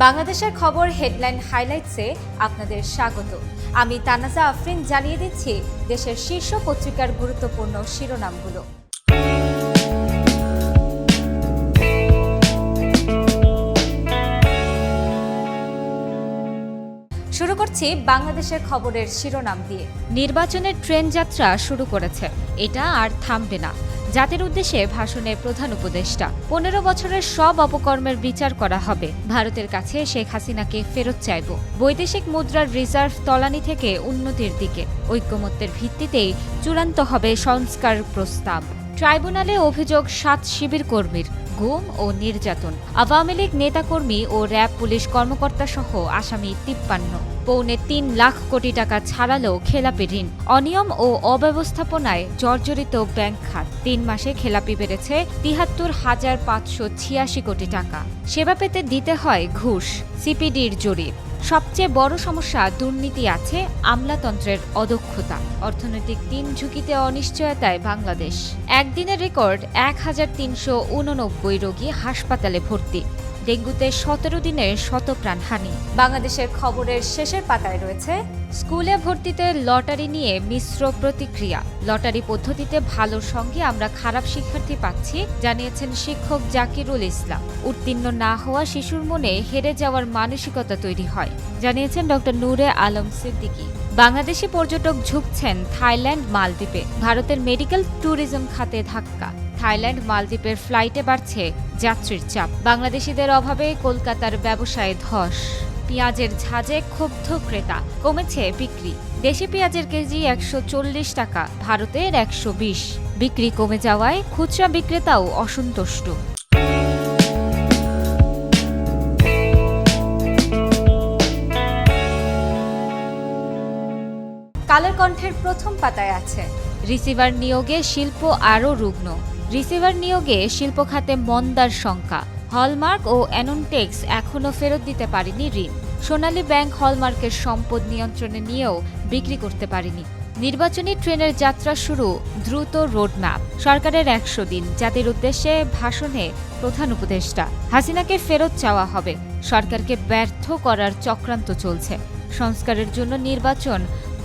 বাংলাদেশের খবর হেডলাইন হাইলাইটসে আপনাদের স্বাগত। আমি তানাজা আফরিন জানিয়ে দিচ্ছি দেশের শীর্ষ পত্রিকার গুরুত্বপূর্ণ শিরোনামগুলো। শুরু করছি বাংলাদেশের খবরের শিরোনাম দিয়ে। নির্বাচনের ট্রেন যাত্রা শুরু করেছে, এটা আর থামবে না। জাতির উদ্দেশ্যে ভাষণে প্রধান উপদেষ্টা 15 বছরের সব অপকর্মের বিচার করা হবে। ভারতের কাছে শেখ হাসিনাকে ফেরত চাইব। বৈদেশিক মুদ্রার রিজার্ভ তলানি থেকে উন্নতির দিকে, ঐক্যমত্যের ভিত্তিতেই চূড়ান্ত হবে সংস্কার প্রস্তাব। ট্রাইব্যুনালে অভিযোগ 7 শিবির কর্মীর গুম ও নির্যাতন। আওয়ামী লীগ নেতাকর্মী ও র্যাব পুলিশ কর্মকর্তা সহ আসামি 53। 3.25 লাখ কোটি টাকা ছাড়ালেও খেলাপি ঋণ। অনিয়ম ও অব্যবস্থাপনায় জর্জরিত ব্যাংক খাত। 3 মাসে খেলাপি বেড়েছে 73,586 কোটি টাকা। সেবা পেতে দিতে হয় ঘুষ, সিপিডির জরিপ। সবচেয়ে বড় সমস্যা দুর্নীতি আছে, আমলাতন্ত্রের অদক্ষতা। অর্থনৈতিক 3 ঝুঁকিতে অনিশ্চয়তায় বাংলাদেশ। একদিনের রেকর্ড 1389 রোগী হাসপাতালে ভর্তি। ডেঙ্গুতে 17 দিনের শতপ্রাণহানি। বাংলাদেশের খবরের শেষের পাতায় রয়েছে স্কুলে ভর্তিতে লটারি নিয়ে মিশ্র প্রতিক্রিয়া। লটারি পদ্ধতিতে ভালোর সঙ্গে আমরা খারাপ শিক্ষার্থী পাচ্ছি, জানিয়েছেন শিক্ষক জাকিরুল ইসলাম। উত্তীর্ণ না হওয়া শিশুর মনে হেরে যাওয়ার মানসিকতা তৈরি হয়, জানিয়েছেন ডক্টর নূরে আলম সিদ্দিকী। বাংলাদেশি পর্যটক ঝুঁকছেন থাইল্যান্ড মালদ্বীপে। ভারতের মেডিকেল ট্যুরিজম খাতে ধাক্কা। থাইল্যান্ড মালদ্বীপের ফ্লাইটে বাড়ছে যাত্রীর চাপ। বাংলাদেশিদের অভাবে কলকাতার ব্যবসায় ধস। পেঁয়াজের ঝাঁজে ক্ষুব্ধ ক্রেতা, কমেছে বিক্রি। দেশি পেঁয়াজের কেজি 140 টাকা, ভারতের 120। বিক্রি কমে যাওয়ায় খুচরা বিক্রেতাও অসন্তুষ্ট। কালের কণ্ঠের প্রথম পাতায় আছে রিসিভার নিয়োগে শিল্প আরও রুগ্ন। রিসিভার নিয়োগে শিল্প খাতে মন্দার শঙ্কা। হলমার্ক ও অ্যানোনটেক্স এখনও ফেরত দিতে পারেনি ঋণ। সোনালী ব্যাংক হলমার্কের সম্পদ নিয়ন্ত্রণে নিয়েও বিক্রি করতে পারেনি। নির্বাচনী ট্রেনের যাত্রা শুরু, দ্রুত রোডম্যাপ। সরকারের 100 দিন, জাতির উদ্দেশ্যে ভাষণে প্রধান উপদেষ্টা। হাসিনাকে ফেরত চাওয়া হবে, সরকারকে ব্যর্থ করার চক্রান্ত চলছে। সংস্কারের জন্য নির্বাচন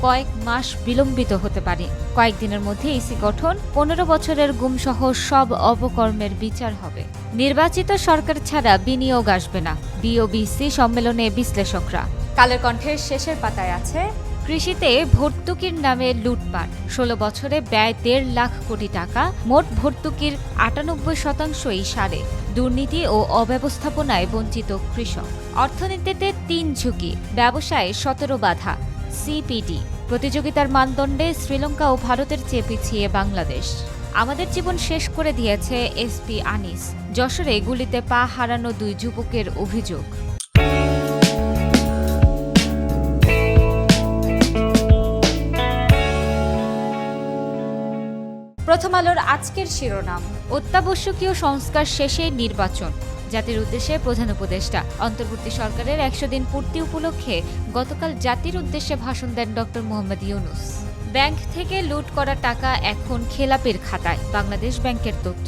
কয়েক মাস বিলম্বিত হতে পারে। কয়েকদিনের মধ্যে ইসি গঠন, 15 বছরের গুমসহ সব অপকর্মের বিচার হবে। নির্বাচিত সরকার ছাড়া বিনিয়োগ আসবে না, বিওবিসি সম্মেলনে বিশ্লেষকরা। কালের কণ্ঠের শেষের পাতায় আছে কৃষিতে ভর্তুকির নামে লুটপাট। 16 বছরে ব্যয় 1.5 লাখ কোটি টাকা। মোট ভর্তুকির 98%ই সারে। দুর্নীতি ও অব্যবস্থাপনায় বঞ্চিত কৃষক। অর্থনীতিতে 3 ঝুঁকি, ব্যবসায় 17 বাধা। সিপিডি প্রতিযোগিতার মানদণ্ডে শ্রীলঙ্কা ও ভারতের চেয়ে পিছিয়ে বাংলাদেশ। আমাদের জীবন শেষ করে দিয়েছে এসপি আনিস। যশোরে গুলিতে পা হারানো 2 যুবকের অভিযোগ। প্রথম আলোর আজকের শিরোনাম, অত্যাবশ্যকীয় সংস্কার শেষে নির্বাচন। জাতির উদ্দেশ্যে প্রধান উপদেষ্টা। অন্তর্বর্তী সরকারের 100 দিন পূর্তি উপলক্ষে গতকাল জাতির উদ্দেশ্যে ভাষণ দেন ডক্টর মোহাম্মদ ইউনূস। ব্যাংক থেকে লুট করা টাকা এখন খেলাপির খাতায়। বাংলাদেশ ব্যাংকের তথ্য,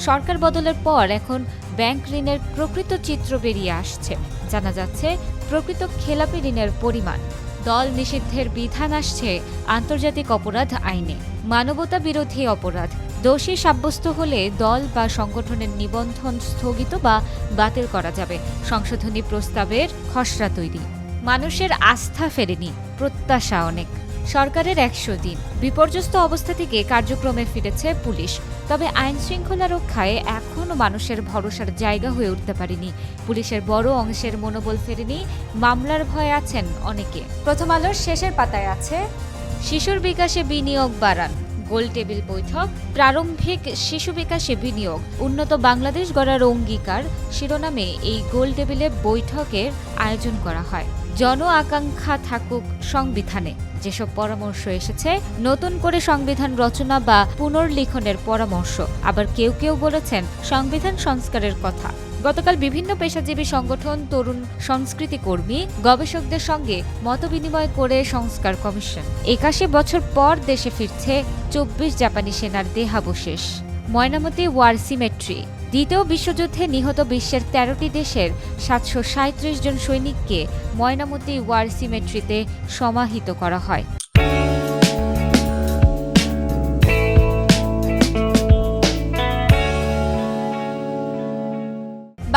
সরকার বদলের পর এখন ব্যাংক ঋণের প্রকৃত চিত্র বেরিয়ে আসছে। জানা যাচ্ছে প্রকৃত খেলাপি ঋণের পরিমাণ। দল নিষিদ্ধের বিধান আসছে আন্তর্জাতিক অপরাধ আইনে। মানবতা বিরোধী অপরাধ। দোষী সাব্যস্ত হলে দল বা সংগঠনের নিবন্ধন স্থগিত বা বাতিল করা যাবে। সংশোধনী প্রস্তাবের খসড়া তৈরি। মানুষের আস্থা ফেরেনি, প্রত্যাশা অনেক। সরকারের 100 দিন। বিপর্যস্ত অবস্থা থেকে কার্যক্রমে ফিরেছে পুলিশ, তবে আইন শৃঙ্খলা রক্ষায় এখনও মানুষের ভরসার জায়গা হয়ে উঠতে পারেনি। পুলিশের বড় অংশের মনোবল ফেরেনি, মামলার ভয়ে আছেন অনেকে। প্রথম আলোর শেষের পাতায় আছে শিশুর বিকাশে বিনিয়োগ বাড়ান। গোলটেবিল বৈঠক, প্রারম্ভিক শিশু বিকাশে বিনিয়োগ, উন্নত বাংলাদেশ গড়ার অঙ্গীকার শিরোনামে এই গোলটেবিলে বৈঠকের আয়োজন করা হয়। জন আকাঙ্ক্ষা থাকুক সংবিধানে, যেসব পরামর্শ এসেছে নতুন করে সংবিধান রচনা বা পুনর্লিখনের পরামর্শ। আবার কেউ কেউ বলেছেন সংবিধান সংস্কারের কথা। গতকাল বিভিন্ন পেশাজীবী সংগঠন, তরুণ সংস্কৃতি কর্মী, গবেষকদের সঙ্গে মতবিনিময় করে সংস্কার কমিশন। 81 বছর পর দেশে ফিরছে 24 জাপানি সেনার দেহাবশেষ। ময়নামতি ওয়ার সিমেট্রি, দ্বিতীয় বিশ্বযুদ্ধে নিহত বিশ্বের ১৩টি দেশের ৭৩৭ জন সৈনিককে ময়নামতি ওয়ার সিমেট্রিতে সমাহিত করা হয়।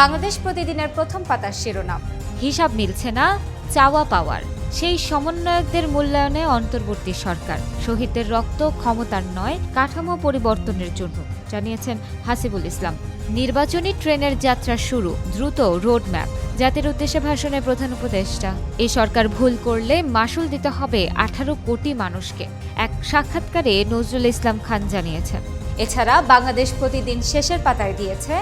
বাংলাদেশ প্রতিদিনের প্রথম পাতার শিরোনাম, হিসাব মিলছে না, চাওয়া পাওয়ার। সেই সমন্বয়কদের মূল্যায়নে অন্তর্বর্তী সরকার। শহীদদের রক্ত ক্ষমতার নয়, কাঠামো পরিবর্তনের জন্য, জানিয়েছেন হাসিবুল ইসলাম। নির্বাচনী ট্রেনের যাত্রা শুরু, দ্রুত রোডম্যাপ। জাতির উদ্দেশ্যে ভাষণে প্রধান উপদেষ্টা, এই সরকার ভুল করলে মাশুল দিতে হবে 18 কোটি মানুষকে, এক সাক্ষাৎকারে নজরুল ইসলাম খান জানিয়েছেন। এছাড়া বাংলাদেশ প্রতিদিন শেষের পাতায় দিয়েছে,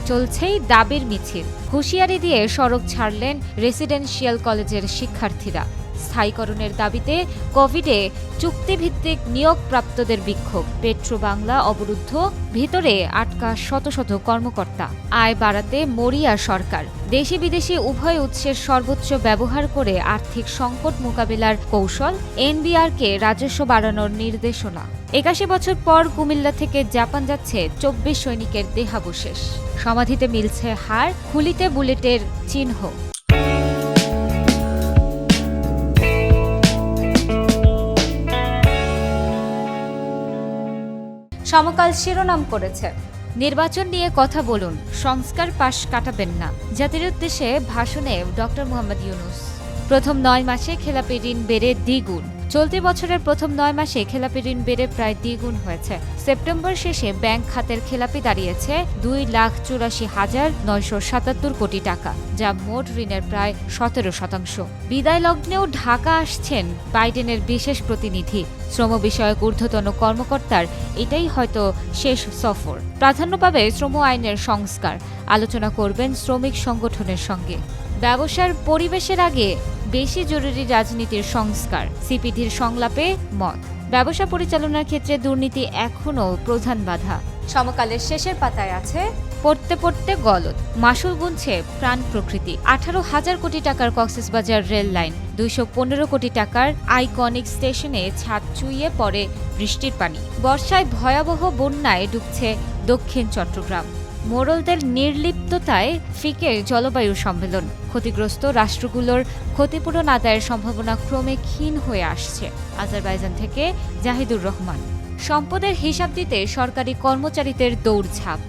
চলছেই দাবির মিছিল, হুঁশিয়ারি দিয়ে সড়ক ছাড়লেন রেসিডেন্সিয়াল কলেজের শিক্ষার্থীরা। স্থায়ীকরণের দাবিতে কোভিডে চুক্তিভিত্তিক নিয়োগপ্রাপ্তদের বিক্ষোভ, পেট্রো বাংলা অবরুদ্ধ, ভিতরে আটকা শত শত কর্মকর্তা। আয় বাড়াতে মরিয়া সরকার, দেশি বিদেশি উভয় উৎসের সর্বোচ্চ ব্যবহার করে আর্থিক সংকট মোকাবিলার কৌশল, এনবিআরকে রাজস্ব বাড়ানোর নির্দেশনা। ৮১ বছর পর কুমিল্লা থেকে জাপান যাচ্ছে ২৪ সৈনিকের দেহাবশেষ। সমাধিতে মিলছে হাড়, খুলিতে বুলেটের চিহ্ন। সমকাল শিরোনাম করেছে, নির্বাচন নিয়ে কথা বলুন, সংস্কার পাশ কাটাবেন না। জাতির উদ্দেশ্যে ভাষণে ডক্টর মোহাম্মদ ইউনূস। প্রথম ৯ মাসে খেলাপি ঋণ বেড়ে দ্বিগুণ। চলতি বছরের প্রথম ৯ মাসে খেলাপি ঋণ বেড়ে প্রায় দ্বিগুণ হয়েছে। সেপ্টেম্বর শেষে ব্যাংক খাতের খেলাপি দাঁড়িয়েছে ২,৮৪,৯৭৭ কোটি টাকা, যা মোট ঋণের প্রায় ১৭%। বিদায় লগ্নেও ঢাকা আসছেন বাইডেনের বিশেষ প্রতিনিধি। শ্রম বিষয়ক ঊর্ধ্বতন কর্মকর্তার এটাই হয়তো শেষ সফর। প্রাধান্য পাবে শ্রম আইনের সংস্কার, আলোচনা করবেন শ্রমিক সংগঠনের সঙ্গে। ব্যবসার পরিবেশের আগে বেশি জরুরি রাজনীতির সংস্কার, সিপিডির সংলাপে মত। ব্যবসা পরিচালনার ক্ষেত্রে দুর্নীতি এখনও প্রধান বাধা। সমকালের শেষের পাতায় আছে, পড়তে পড়তে গলদ, মাশুল গুনছে প্রাণ প্রকৃতি। 18,000 কোটি টাকার কক্সবাজার রেল লাইন, 215 কোটি টাকার আইকনিক স্টেশনে ছাদ চুইয়ে পড়ে বৃষ্টির পানি। বর্ষায় ভয়াবহ বন্যায় ডুবছে দক্ষিণ চট্টগ্রাম। মোড়লদের নির্লিপ্ততায় ফিকে জলবায়ু সম্মেলন। ক্ষতিগ্রস্ত রাষ্ট্রগুলোর ক্ষতিপূরণ আদায়ের সম্ভাবনা ক্রমে ক্ষীণ হয়ে আসছে। আজারবাইজান থেকে জাহিদুর রহমান। সম্পদের হিসাব দিতে সরকারি কর্মচারীদের দৌড়ঝাঁপ।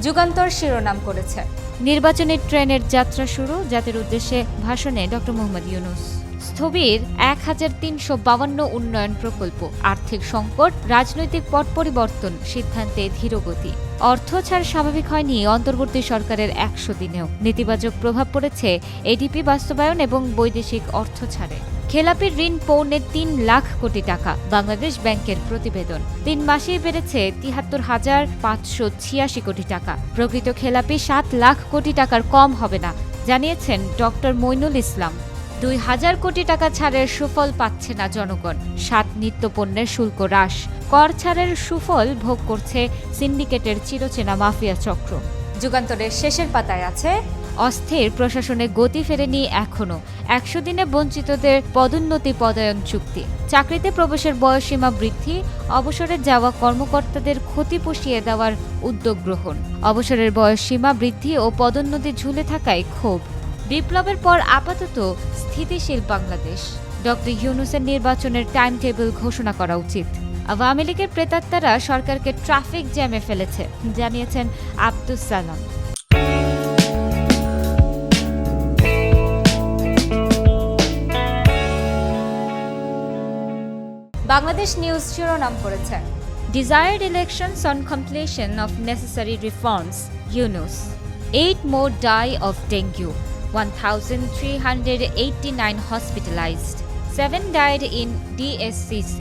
যুগান্তর শিরোনাম করেছে, নির্বাচনী ট্রেনের যাত্রা শুরু, জাতির উদ্দেশ্যে ভাষণে ডক্টর মোহাম্মদ ইউনূস। স্থবির ১,৩৫২ উন্নয়ন প্রকল্প, আর্থিক সংকট, রাজনৈতিক পট পরিবর্তন, সিদ্ধান্তে ধীরগতি। অর্থ ছাড় স্বাভাবিক হয়নি অন্তর্বর্তী সরকারের ১০০ দিনেও। নেতিবাচক প্রভাব পড়েছে এডিপি বাস্তবায়ন এবং বৈদেশিক অর্থ ছাড়ে। খেলাপি ঋণ পৌনে ৩ লাখ কোটি টাকা, বাংলাদেশ ব্যাংকের প্রতিবেদন। ৩ মাসেই বেড়েছে ৭৩,৫৮৬ কোটি টাকা। প্রকৃত খেলাপি ৭ লাখ কোটি টাকার কম হবে না, জানিয়েছেন ডক্টর মইনুল ইসলাম। ২,০০০ কোটি টাকা ছাড়ের সুফল পাচ্ছে না জনগণ। ৭ নিত্যপণ্যের শুল্ক হ্রাস, কর ছাড়ের সুফল ভোগ করছে সিন্ডিকেটের চিরচেনা মাফিয়া চক্র। যুগান্তরের শেষের পাতায় আছে, অস্থির প্রশাসনে গতি ফেরেনি এখনো। ১০০ দিনে বঞ্চিতদের পদোন্নতি পদায়ন চুক্তি। চাকরিতে প্রবেশের বয়সসীমা বৃদ্ধি, অবসরে যাওয়া কর্মকর্তাদের ক্ষতি পুষিয়ে দেওয়ার উদ্যোগ গ্রহণ। অবসরের বয়সসীমা বৃদ্ধি ও পদোন্নতি ঝুলে থাকায় ক্ষোভ। বিপ্লবের পর আপাতত স্থিতিশীল বাংলাদেশ। ডক্টর ইউনূসের নির্বাচনের টাইম টেবিল ঘোষণা করা উচিত। আওয়ামী লীগের প্রেতাত্মারা সরকারকে ট্রাফিক জ্যামে ফেলেছে, জানিয়েছেন আব্দুস সালাম। বাংলাদেশ নিউজ শিরোনাম করেছে, desired elections on completion of necessary reforms, Yunus. 8 more die of dengue, 1,389 hospitalized, 7 died in DSCC.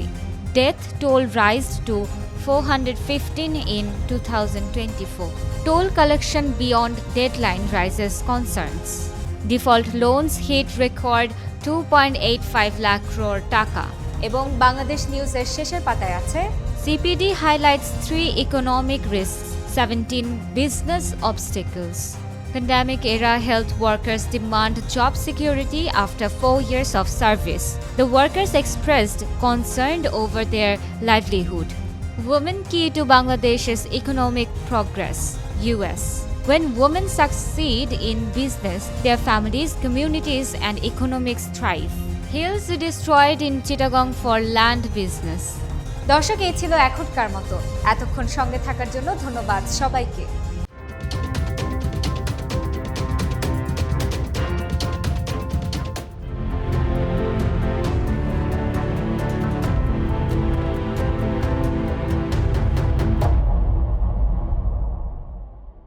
Death toll rise to 415 in 2024. Toll collection beyond deadline raises concerns. Default loans hit record 2.85 lakh crore টাকা। এবং বাংলাদেশ নিউজের শেষের পাতায় আছে, CPD highlights 3 economic risks, 17 business obstacles. Pandemic era health workers demand job security after 4 years of service. The workers expressed concern over their livelihood. Women key to Bangladesh's economic progress. US. When women succeed in business, their families, communities, and economics thrive. Hills destroyed in Chittagong for land business. দর্শক, এই ছিল এখনকার মতো। এতক্ষণ সঙ্গে থাকার জন্য ধন্যবাদ সবাইকে।